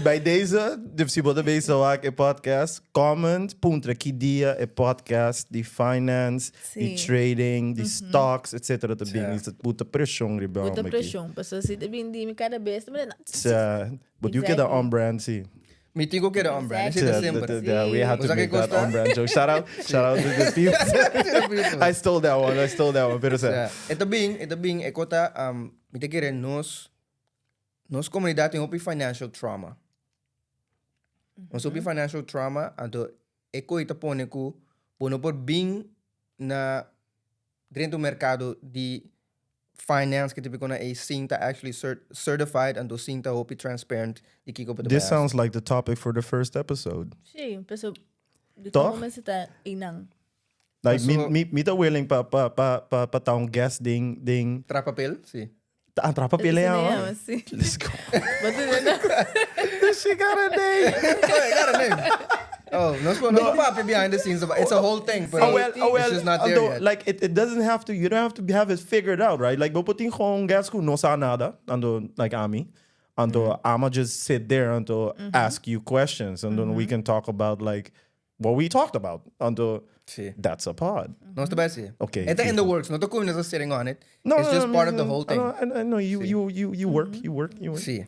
Bij deze, dus je deze een podcast. Comment, puntra kidia een podcast, die finance, die trading, die stocks, etc. Dat bing is het puta pressão, riba. Puta pressão. Pessoas se devem de me cada vez. But you get the on-brand, see. Me tengo Keda OnBrand. Esse é semper. Yeah, we had to Você make que that gosta? on-brand joke. Shout out to the people. I stole that one. Pero sa. Ito bing, ekota, me te kere nos comunidad tem opi financial trauma. Nos opi financial trauma, anto, eko ita pone ku, pono por bing na dentro do mercado de finance que tipo na a cinta actually certified and do cinta opi transparent de kiko pa This sounds like the topic for the first episode. Sim, pessoal. De Toch? como você tá inang. Like So- me ta willing pa taong guest ding. Traha papel, sim. Ang trapa pila yan. Sim. Let's go. Mas não. She got a name. Got a name. Oh, no papi behind the scenes. It's a whole thing, but it's just not there yet. Like it doesn't have to. You don't have to have it figured out, right? Like puputing gewoon guys who no sa nada, ando like Ami, ando I'ma just sit there and ask you questions, and then we can talk about like what we talked about. Ando Sí. that's a pod. No está bad, sí. Okay, It's in sí. the works. No te just sitting on it. No, It's just part of the no, whole thing. I know you work. Sí.